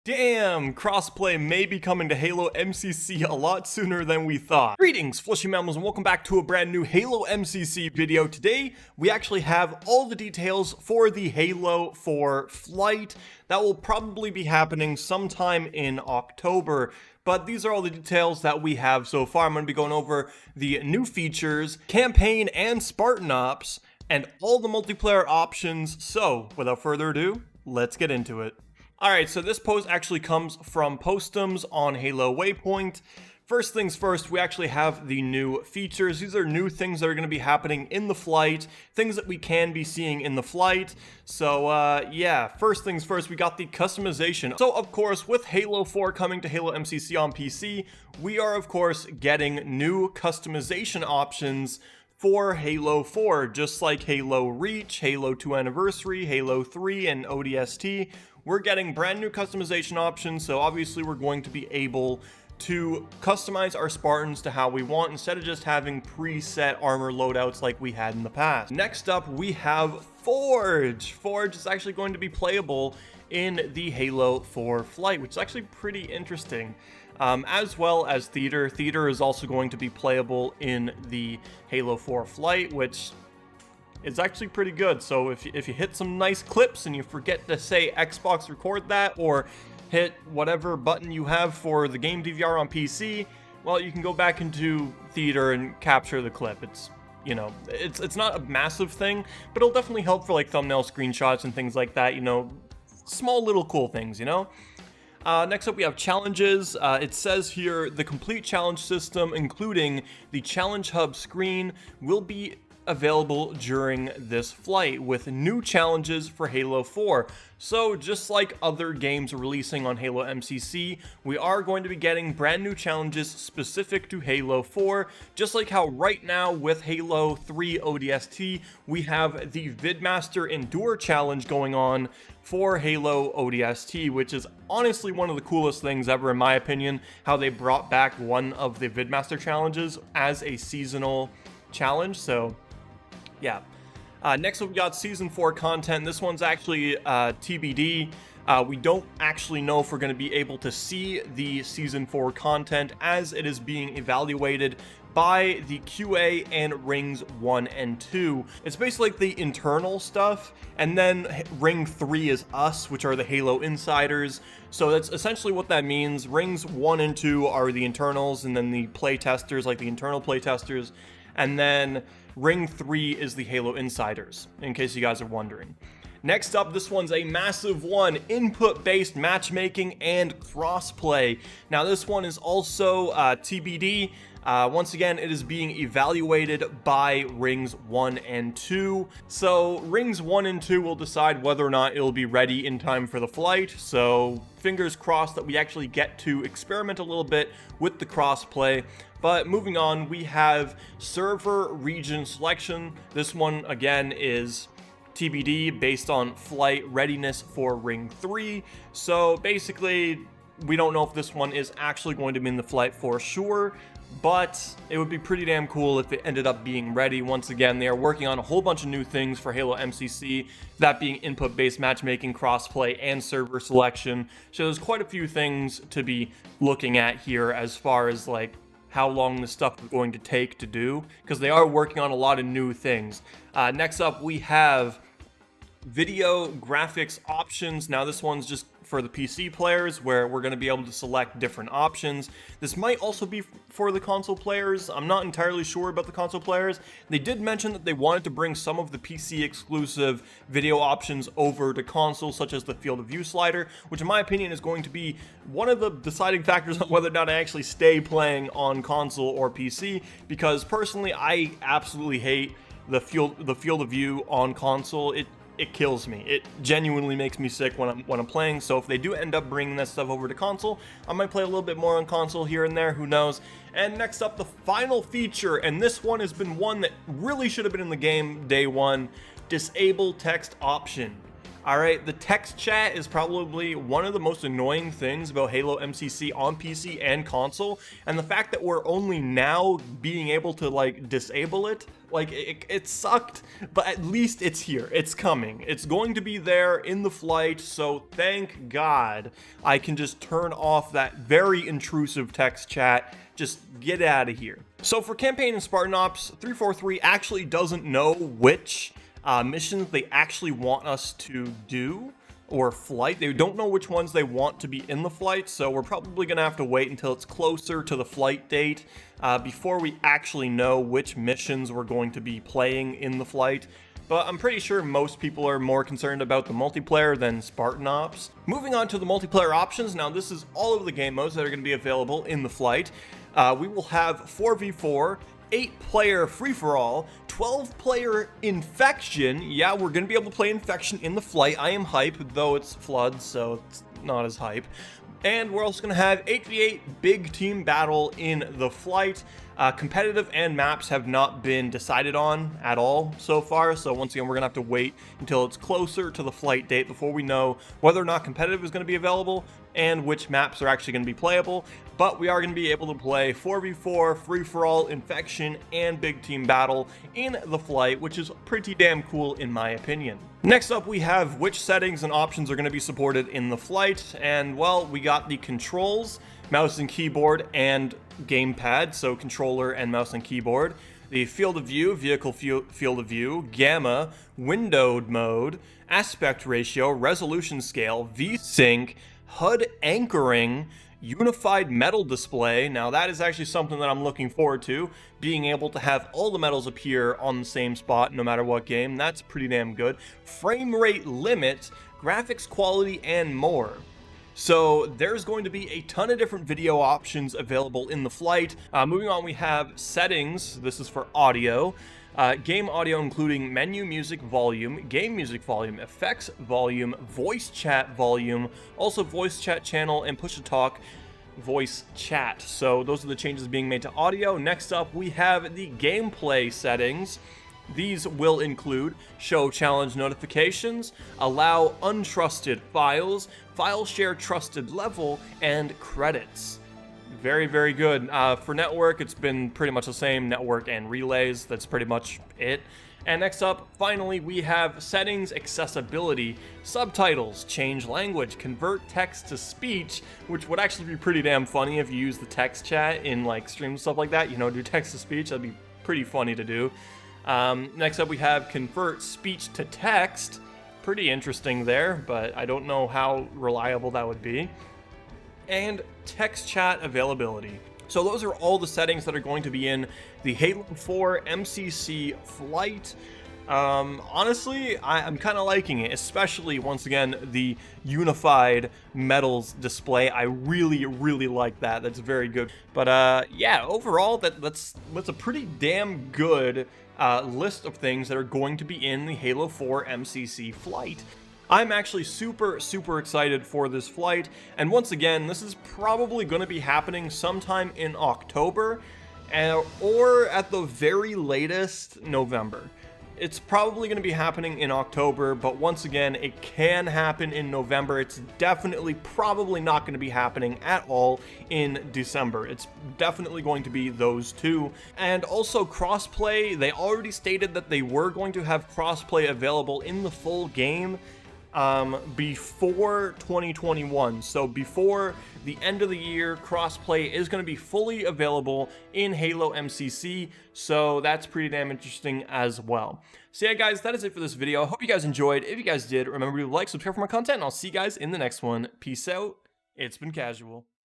Damn, crossplay may be coming to Halo MCC a lot sooner than we thought. Greetings, fleshy mammals, and welcome back to a brand new Halo MCC video. Today, we actually have all the details for the Halo 4 flight that will probably be happening sometime in October. But these are all the details that we have so far. I'm going to be going over the new features, campaign and Spartan Ops, and all the multiplayer options. So, without further ado, let's get into it. Alright, so this post actually comes from Postums on Halo Waypoint. First things first, we actually have the new features. These are new things that are going to be happening in the flight, things that we can be seeing in the flight. So, yeah, first things first, we got the customization. So, of course, with Halo 4 coming to Halo MCC on PC, we are, of course, getting new customization options for Halo 4, just like Halo Reach, Halo 2 Anniversary, Halo 3, and ODST. We're getting brand new customization options, so obviously we're going to be able to customize our Spartans to how we want instead of just having preset armor loadouts like we had in the past. Next up, we have Forge. Forge is actually going to be playable in the Halo 4 flight, which is actually pretty interesting. As well as Theater. Theater is also going to be playable in the Halo 4 flight, which is actually pretty good. So if you hit some nice clips and you forget to say Xbox record that, or hit whatever button you have for the game DVR on PC, well, you can go back into Theater and capture the clip. It's, you know, it's not a massive thing, but it'll definitely help for like thumbnail screenshots and things like that, you know, small little cool things, you know? Next up, we have challenges. It says here, the complete challenge system, including the challenge hub screen, will be available during this flight with new challenges for Halo 4. So just like other games releasing on Halo MCC, we are going to be getting brand new challenges specific to Halo 4, just like how right now with Halo 3 ODST, we have the Vidmaster Endure challenge going on for Halo ODST, which is honestly one of the coolest things ever in my opinion, how they brought back one of the Vidmaster challenges as a seasonal challenge. So yeah. Next up, we got Season 4 content. This one's actually TBD. We don't actually know if we're going to be able to see the Season 4 content as it is being evaluated by the QA and Rings 1 and 2. It's basically like the internal stuff, and then Ring 3 is us, which are the Halo insiders. So that's essentially what that means. Rings 1 and 2 are the internals, and then the playtesters, like the internal playtesters, and then Ring 3 is the Halo insiders, in case you guys are wondering. Next up, this one's a massive one, input-based matchmaking and crossplay. Now this one is also TBD. Once again, it is being evaluated by Rings 1 and 2. So Rings 1 and 2 will decide whether or not it'll be ready in time for the flight. So fingers crossed that we actually get to experiment a little bit with the crossplay. But moving on, we have server region selection. This one, again, is TBD based on flight readiness for Ring 3. So basically, we don't know if this one is actually going to be in the flight for sure, but it would be pretty damn cool if it ended up being ready. Once again, they are working on a whole bunch of new things for Halo MCC, that being input-based matchmaking, crossplay, and server selection. So there's quite a few things to be looking at here as far as like how long this stuff is going to take to do, because they are working on a lot of new things. Next up, we have video graphics options. Now this one's just for the PC players, where we're going to be able to select different options. This might also be for the console players. I'm not entirely sure about the console players. They did mention that they wanted to bring some of the PC exclusive video options over to console, such as the field of view slider, which in my opinion is going to be one of the deciding factors on whether or not I actually stay playing on console or PC, because personally I absolutely hate the field of view on console. It kills me. It genuinely makes me sick when I'm playing. So if they do end up bringing that stuff over to console, I might play a little bit more on console here and there, who knows. And next up, the final feature, and this one has been one that really should have been in the game day one, disable text option. Alright, the text chat is probably one of the most annoying things about Halo MCC on PC and console, and the fact that we're only now being able to, like, disable it, like, it sucked, but at least it's here. It's coming. It's going to be there in the flight, so thank God I can just turn off that very intrusive text chat. Just get out of here. So for campaign and Spartan Ops, 343 actually doesn't know which missions they actually want us to do, or flight. They don't know which ones they want to be in the flight, so we're probably gonna have to wait until it's closer to the flight date before we actually know which missions we're going to be playing in the flight. But I'm pretty sure most people are more concerned about the multiplayer than Spartan Ops. Moving on to the multiplayer options, now this is all of the game modes that are going to be available in the flight. We will have 4v4, 8-player free-for-all, 12-player infection. Yeah, we're going to be able to play infection in the flight. I am hype, though it's flood, so it's not as hype. And we're also going to have 8v8 big team battle in the flight. Competitive and maps have not been decided on at all so far, so once again we're going to have to wait until it's closer to the flight date before we know whether or not competitive is going to be available and which maps are actually going to be playable. But we are going to be able to play 4v4, free-for-all, infection, and big team battle in the flight, which is pretty damn cool in my opinion. Next up, we have which settings and options are going to be supported in the flight, and well, we got the controls, mouse and keyboard, and gamepad, so controller and mouse and keyboard. The field of view, vehicle field of view, gamma, windowed mode, aspect ratio, resolution scale, V-Sync, HUD anchoring, unified medal display. Now that is actually something that I'm looking forward to, being able to have all the medals appear on the same spot no matter what game. That's pretty damn good. Frame rate limit, graphics quality, and more. So there's going to be a ton of different video options available in the flight. Moving on, we have settings. This is for audio. Game audio including menu music volume, game music volume, effects volume, voice chat volume, also voice chat channel, and push-to-talk voice chat. So those are the changes being made to audio. Next up, we have the gameplay settings. These will include show challenge notifications, allow untrusted files, file share trusted level, and credits. Very, very good. For network, it's been pretty much the same, network and relays. That's pretty much it. And next up, finally, we have settings, accessibility, subtitles, change language, convert text to speech, which would actually be pretty damn funny if you use the text chat in like streams and stuff like that. You know, do text to speech. That'd be pretty funny to do. Next up, we have convert speech to text. Pretty interesting there, but I don't know how reliable that would be. And text chat availability. So those are all the settings that are going to be in the Halo 4 MCC flight. Honestly, I'm kind of liking it, especially, once again, the unified medals display. I really, really like that. That's very good. But yeah, overall, that's a pretty damn good list of things that are going to be in the Halo 4 MCC flight. I'm actually super, super excited for this flight, and once again, this is probably going to be happening sometime in October, or at the very latest, November. It's probably going to be happening in October, but once again, it can happen in November. It's definitely probably not going to be happening at all in December. It's definitely going to be those two. And also crossplay, they already stated that they were going to have crossplay available in the full game before 2021. So before the end of the year, crossplay is going to be fully available in Halo MCC, so that's pretty damn interesting as well. So yeah, guys, that is it for this video. I hope you guys enjoyed. If you guys did, remember to like, subscribe for more content, and I'll see you guys in the next one. Peace out. It's been Kasual.